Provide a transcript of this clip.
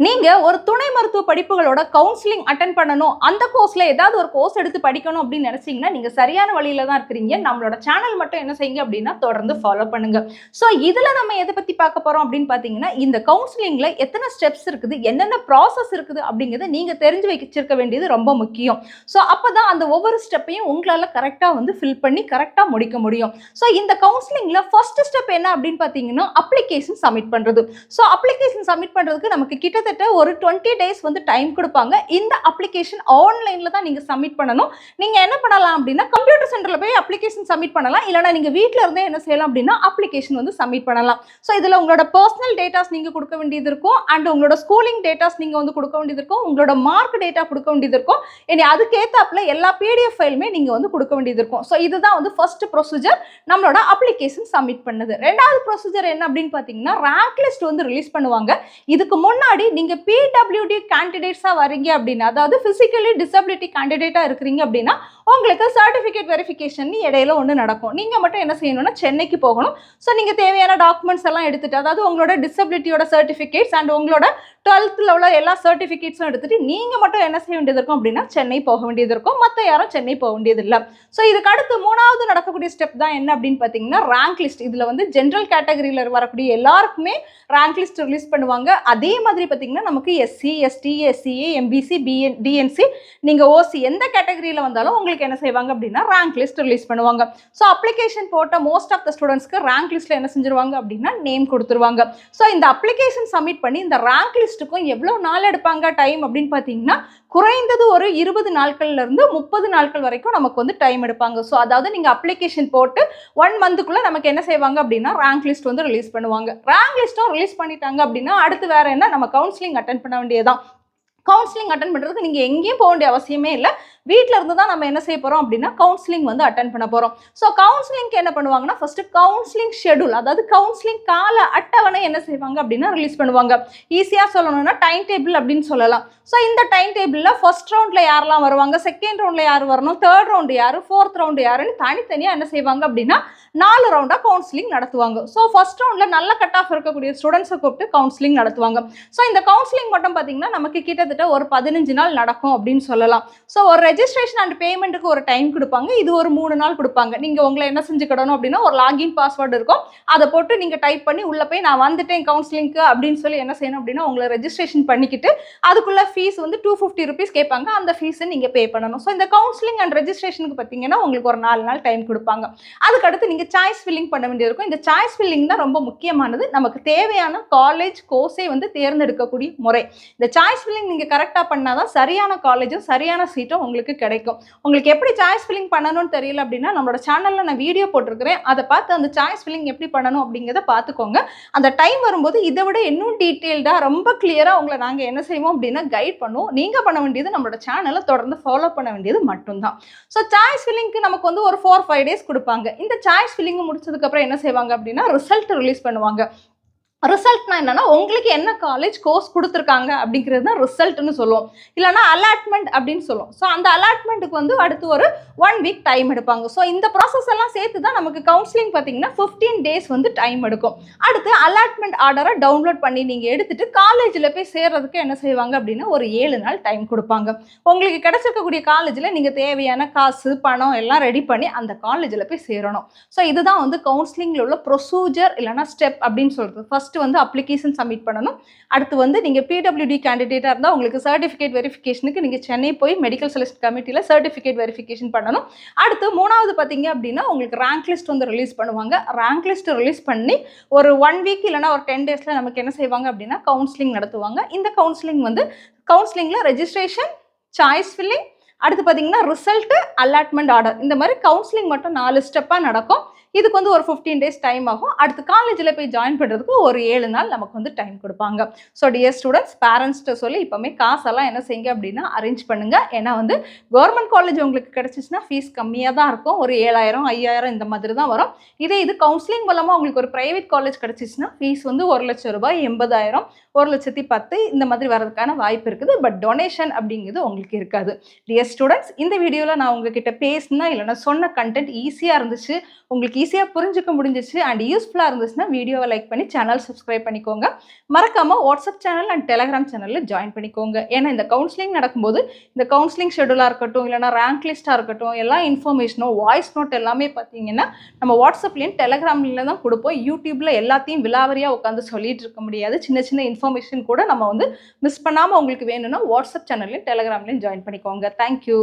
நீங்க ஒரு துணை மருத்துவ படிப்புகளோட கவுன்சிலிங் அட்டெண்ட் பண்ணணும், அந்த கோர்ஸ்ல ஏதாவது ஒரு கோர்ஸ் எடுத்து படிக்கணும் அப்படின்னு நினைச்சீங்கன்னா நீங்க சரியான வழியில தான் இருக்கிறீங்க. நம்மளோட சேனல் மட்டும் என்ன செய்யுங்க அப்படின்னா தொடர்ந்து ஃபாலோ பண்ணுங்க. ஸோ இதுல நம்ம எதை பத்தி பார்க்க போறோம் அப்படின்னு பாத்தீங்கன்னா, இந்த கவுன்சிலிங்ல எத்தனை ஸ்டெப்ஸ் இருக்குது, என்னென்ன ப்ராசஸ் இருக்குது அப்படிங்கறத நீங்க தெரிஞ்சு வச்சிருக்க வேண்டியது ரொம்ப முக்கியம். ஸோ அப்பதான் அந்த ஒவ்வொரு ஸ்டெப்பையும் உங்களால கரெக்டா வந்து ஃபில் பண்ணி கரெக்டா முடிக்க முடியும். ஸோ இந்த கவுன்சிலிங்ல ஃபர்ஸ்ட் ஸ்டெப் என்ன அப்படின்னு பாத்தீங்கன்னா அப்ளிகேஷன் சப்மிட் பண்றது. ஸோ அப்ளிகேஷன் சப்மிட் பண்றதுக்கு நமக்கு கிட்டத்தட்ட ஒரு 20 டேஸ் வந்து டைம் கொடுப்பாங்க. இந்த அப்ளிகேஷன் ஆன்லைன்ல தான் நீங்க சப்மிட் பண்ணணும். நீங்க என்ன பண்ணலாம் அப்படின்னா கம்ப்யூட்டர் சென்டர்ல போய் அப்ளிகேஷன் சப்மிட் பண்ணலாம். இல்லனா நீங்க வீட்ல இருந்தே என்ன செய்யலாம் அப்படின்னா அப்ளிகேஷன் வந்து சப்மிட் பண்ணலாம். ஸோ இதுல உங்களோட பர்சனல் டேட்டாஸ் நீங்க கொடுக்க வேண்டியது இருக்கும். அண்ட் உங்களோட ஸ்கூலிங் டேட்டாஸ் நீங்க வந்து கொடுக்க வேண்டியது இருக்கும். உங்களோட மார்க் டேட்டா கொடுக்க வேண்டியது இருக்கும். இனி அதுக்கு ஏத்தாப்புல எல்லா PDF ஃபைலுமே நீங்க வந்து கொடுக்க வேண்டியது இருக்கும். ஸோ இதுதான் வந்து ஃபர்ஸ்ட் ப்ரொசீஜர் நம்மளோட அப்ளிகேஷன் சப்மிட் பண்ணது. ரெண்டாவது ப்ரொசீஜர் என்ன அப்படின்னு பாத்தீங்கன்னா ரேங்க் லிஸ்ட் வந்து ரிலீஸ் பண்ணுவாங்க. இதுக்கு முன்னாடி நீங்க PWD கேண்டிடேட்ஸா வரீங்க அப்படின்னா, அதாவது பிசிக்கலி டிசபிலிட்டி கேண்டிடேட்டா இருக்கிறீங்க அப்படின்னா உங்களுக்கு சர்டிபிகேட் வெரிஃபிகேஷன் இடையில ஒன்று நடக்கும். நீங்க மட்டும் என்ன செய்யணும்னா சென்னைக்கு போகணும். ஸோ நீங்க தேவையான டாக்குமெண்ட்ஸ் எல்லாம் எடுத்துட்டு, அதாவது உங்களோட டிசபிலிட்டியோட சர்டிஃபிகேட்ஸ் அண்ட் உங்களோட 12th உள்ள எல்லா சர்டிஃபிகேட்ஸும் எடுத்துட்டு நீங்க மட்டும் என்ன செய்ய வேண்டியது இருக்கும் அப்படின்னா சென்னை போக வேண்டியது இருக்கும். மற்ற யாரும் சென்னை போக வேண்டியது இல்லை. ஸோ இதுக்கு அடுத்து மூணாவது நடக்கக்கூடிய ஸ்டெப் தான் என்ன அப்படின்னு பார்த்தீங்கன்னா ரேங்க் லிஸ்ட். இதுல வந்து ஜென்ரல் கேட்டகரியில வரக்கூடிய எல்லாருக்குமே ரேங்க் லிஸ்ட் ரிலீஸ் பண்ணுவாங்க. அதே மாதிரி பார்த்தீங்கன்னா நமக்கு SC, ST, SCA, MBC, DNC, நீங்க OC எந்த கேட்டகரியில வந்தாலும் உங்களுக்கு என்ன செய்வாங்க அப்படின்னா ரேங்க் லிஸ்ட் ரிலீஸ் பண்ணுவாங்க. ஸோ அப்ளிகேஷன் போட்ட மோஸ்ட் ஆஃப் த ஸ்டூடெண்ட்ஸ்க்கு ரேங்க் லிஸ்ட்ல என்ன செஞ்சிருவாங்க அப்படின்னா நேம் கொடுத்துருவாங்க. ஸோ இந்த அப்ளிகேஷன் சப்மிட் பண்ணி இந்த ரேங்க் லிஸ்ட்டுக்கும் எவ்வளோ நாள் எடுப்பாங்க டைம் அப்படின்னு பார்த்தீங்கன்னா குறைந்தது ஒரு 20 நாட்கள்ல இருந்து 30 நாட்கள் வரைக்கும் நமக்கு வந்து டைம் எடுப்பாங்க. ஸோ அதாவது நீங்க அப்ளிகேஷன் போட்டு 1 மந்த்துக்குள்ள நமக்கு என்ன செய்வாங்க அப்படின்னா ரேங்க் லிஸ்ட் வந்து ரிலீஸ் பண்ணுவாங்க. ரேங்க் லிஸ்ட்டும் ரிலீஸ் பண்ணிட்டாங்க அப்படின்னா அடுத்து வேற என்ன, நம்ம கவுன்சிலிங் அட்டென்ட் பண்ண வேண்டியதான். கவுன்சிலிங் அட்டென்ட் பண்ணுறதுக்கு நீங்கள் எங்கேயும் போக வேண்டிய அவசியமே இல்லை. வீட்டில் இருந்து தான் நம்ம என்ன செய்ய போகிறோம் அப்படின்னா கவுன்சிலிங் வந்து அட்டென்ட் பண்ண போகிறோம். ஸோ கவுன்சிலிங்க்கு என்ன பண்ணுவாங்கன்னா ஃபர்ஸ்ட் கவுன்சிலிங் ஷெடியூல், அதாவது கவுன்சிலிங் கால அட்டவணை என்ன செய்வாங்க அப்படின்னா ரிலீஸ் பண்ணுவாங்க. ஈஸியாக சொல்லணும்னா டைம் டேபிள் அப்படின்னு சொல்லலாம். ஸோ இந்த டைம் டேபிளில் ஃபர்ஸ்ட் ரவுண்டில் யாரெல்லாம் வருவாங்க, செகண்ட் ரவுண்டில் யார் வரணும், தேர்ட் ரவுண்டு யார், ஃபோர்த் ரவுண்டு யாருன்னு தனித்தனியாக என்ன செய்வாங்க அப்படின்னா 4 ரவுண்டாக கவுன்சிலிங் நடத்துவாங்க. ஸோ ஃபர்ஸ்ட் ரவுண்டில் நல்ல கட் ஆஃப் இருக்கக்கூடிய ஸ்டூடெண்ட்ஸை கூப்பிட்டு கவுன்சிலிங் நடத்துவாங்க. ஸோ இந்த கவுன்சிலிங் மட்டும் பார்த்தீங்கன்னா நமக்கு கிட்டத்தட்ட ஒரு 15 நாள் நடக்கும் அப்படின்னு சொல்லலாம். ஸோ ஒரு ரெஜிஸ்ட்ரேஷன் அண்ட் பேமெண்ட்டுக்கு ஒரு டைம் கொடுப்பாங்க. இது ஒரு 3 நாள் கொடுப்பாங்க. நீங்கள் உங்களை என்ன செஞ்சுக்கிடணும் அப்படின்னா ஒரு லாகின் பாஸ்வேர்டு இருக்கும், அதை போட்டு நீங்கள் டைப் பண்ணி உள்ளே போய் நான் வந்துட்டேன் கவுன்சிலிங்க்கு அப்படின்னு சொல்லி என்ன செய்யணும் அப்படின்னா உங்களை ரெஜிஸ்ட்ரேஷன் பண்ணிக்கிட்டு அதுக்குள்ள ஃபீஸ் வந்து 250 rupees கேட்பாங்க. அந்த ஃபீஸை நீங்கள் பே பண்ணணும். ஸோ இந்த கவுன்சிலிங் அண்ட் ரெஜிஸ்ட்ரேஷனுக்கு பார்த்தீங்கன்னா உங்களுக்கு ஒரு 4 நாள் டைம் கொடுப்பாங்க. அதுக்கடுத்து நீங்கள் சாய்ஸ் ஃபில்லிங் பண்ண வேண்டியது இருக்கும். இந்த சாய்ஸ் ஃபில்லிங் தான் ரொம்ப முக்கியமானது. நமக்கு தேவையான காலேஜ் கோர்ஸை வந்து தேர்ந்தெடுக்கக்கூடிய முறை. இந்த சாய்ஸ் ஃபில்லிங் நீங்கள் கரெக்டாக பண்ணாதான் சரியான காலேஜும் சரியான சீட்டும் உங்களுக்கு கிடைக்கும். உங்களுக்கு எப்படி சாய்ஸ் ஃபில்லிங் பண்ணணும்னு தெரியல அப்படின்னா நம்மளோட சேனலில் நான் வீடியோ போட்டிருக்கிறேன், அதை பார்த்து அந்த சாய்ஸ் ஃபில்லிங் எப்படி பண்ணணும் அப்படிங்கிறத பார்த்துக்கோங்க. அந்த டைம் வரும்போது இதை விட இன்னும் டீட்டெயில்டாக ரொம்ப கிளியராக உங்களை நாங்கள் என்ன செய்வோம் அப்படின்னா கைட் பண்ணுவோம். நீங்கள் பண்ண வேண்டியது நம்மளோட சேனலை தொடர்ந்து ஃபாலோ பண்ண வேண்டியது மட்டும்தான். ஸோ சாய்ஸ் ஃபில்லிங்க்கு நமக்கு வந்து ஒரு 4-5 days கொடுப்பாங்க. இந்த சாய்ஸ் ஃபில்லிங் முடிச்சதுக்கப்புறம் என்ன செய்வாங்க அப்படின்னா ரிசல்ட் ரிலீஸ் பண்ணுவாங்க. ரிசல்ட்னா என்னன்னா உங்களுக்கு என்ன காலேஜ் கோர்ஸ் கொடுத்துருக்காங்க அப்படிங்கிறது தான் ரிசல்ட்னு சொல்லுவோம். இல்லைனா அலாட்மெண்ட் அப்படின்னு சொல்லுவோம். ஸோ அந்த அலாட்மெண்ட்டுக்கு வந்து அடுத்து ஒரு 1 week டைம் எடுப்பாங்க. ஸோ இந்த ப்ராசஸ் எல்லாம் சேர்த்து தான் நமக்கு கவுன்சிலிங் பார்த்தீங்கன்னா 15 days வந்து டைம் எடுக்கும். அடுத்து அலாட்மெண்ட் ஆர்டரை டவுன்லோட் பண்ணி நீங்கள் எடுத்துட்டு காலேஜில் போய் சேர்றதுக்கு என்ன செய்வாங்க அப்படின்னா ஒரு 7 நாள் டைம் கொடுப்பாங்க. உங்களுக்கு கிடைச்சிருக்கக்கூடிய காலேஜில் நீங்கள் தேவையான காசு பணம் எல்லாம் ரெடி பண்ணி அந்த காலேஜில் போய் சேரணும். ஸோ இதுதான் வந்து கவுன்சிலிங்கில் உள்ள ப்ரொசீஜர் இல்லைனா ஸ்டெப் அப்படின்னு சொல்கிறது. ஃபர்ஸ்ட் வந்து அப்ளிகேஷன் சப்மிட் பண்ணணும். அடுத்து வந்து நீங்க PWD கேண்டிடேட்டா இருந்தா உங்களுக்கு சர்டிஃபிகேட் வெரிஃபிகேஷனுக்கு நீங்க சென்னை போய் மெடிக்கல் செலக்ஷன் கமிட்டில சர்டிஃபிகேட் வெரிஃபிகேஷன் பண்ணணும். அடுத்து மூணாவது பாத்தீங்க அப்படின்னா உங்களுக்கு ரேங்க் லிஸ்ட் வந்து ரிலீஸ் பண்ணுவாங்க. ரேங்க் லிஸ்ட் ரிலீஸ் பண்ணி ஒரு 1 week இல்லைனா ஒரு 10 daysல நமக்கு என்ன செய்வாங்க அப்படின்னா கவுன்சிலிங் நடத்துவாங்க. இந்த கவுன்சிலிங் வந்து கவுன்சிலிங்ல ரெஜிஸ்ட்ரேஷன், சாய்ஸ் ஃபில்லிங், அடுத்து பார்த்தீங்கன்னா ரிசல்ட், அலாட்மெண்ட் ஆர்டர், இந்த மாதிரி கவுன்சிலிங் மட்டும் 4 ஸ்டெப்பாக நடக்கும். இதுக்கு வந்து ஒரு 15 days டைம் ஆகும். அடுத்து காலேஜில் போய் ஜாயின் பண்ணுறதுக்கு ஒரு 7 நாள் நமக்கு வந்து டைம் கொடுப்பாங்க. ஸோ டியர் ஸ்டூடெண்ட்ஸ், பேரண்ட்ஸ்கிட்ட சொல்லி இப்போமே காசெல்லாம் என்ன செய்யுங்க அப்படின்னா அரேஞ்ச் பண்ணுங்க. ஏன்னா வந்து கவர்மெண்ட் காலேஜ் உங்களுக்கு கிடைச்சிச்சுன்னா ஃபீஸ் கம்மியாக தான் இருக்கும். ஒரு 7,000 5,000 இந்த மாதிரி தான் வரும். இது கவுன்சிலிங் மூலமாக உங்களுக்கு ஒரு ப்ரைவேட் காலேஜ் கிடைச்சிச்சுன்னா ஃபீஸ் வந்து 1,00,000 ரூபாய், 80,000, 1,10,000 இந்த மாதிரி வரதுக்கான வாய்ப்பு இருக்குது. பட் டொனேஷன் அப்படிங்கிறது உங்களுக்கு இருக்காது. டியர் ஸ்டூடெண்ட்ஸ், இந்த வீடியோல நான் உங்ககிட்ட பேசின இல்லைன்னா சொன்ன கண்டென்ட் ஈஸியா இருந்துச்சு, உங்களுக்கு ஈஸியா புரிஞ்சுக்க முடிஞ்சிச்சு அண்ட் யூஸ்ஃபுல்லா இருந்துச்சுன்னா வீடியோவை லைக் பண்ணி சேனல் சப்ஸ்கிரைப் பண்ணிக்கோங்க. மறக்காம வாட்ஸ்அப் சேனல் அண்ட் டெலகிராம் சேனல்ல ஜாயின் பண்ணிக்கோங்க. ஏன்னா இந்த கவுன்சிலிங் நடக்கும்போது இந்த கவுன்சிலிங் ஷெட்யூலா இருக்கட்டும், இல்லைன்னா ரேங்க் லிஸ்டா இருக்கட்டும், எல்லா இன்ஃபர்மேஷனும் வாய்ஸ் நோட் எல்லாமே பார்த்தீங்கன்னா நம்ம வாட்ஸ்அப்லயும் டெலகிராம்ல தான் கொடுப்போம். யூடியூப்ல எல்லாத்தையும் விலாவரியா உட்காந்து சொல்லிட்டு இருக்க முடியாது. சின்ன சின்ன இன்ஃபர்மேஷன் கூட நம்ம மிஸ் பண்ணாம உங்களுக்கு வேணும்னா வாட்ஸ்அப் சேனல்லையும் டெலகிராம்லையும் ஜாயின் பண்ணிக்கோங்க. தேங்க்யூ.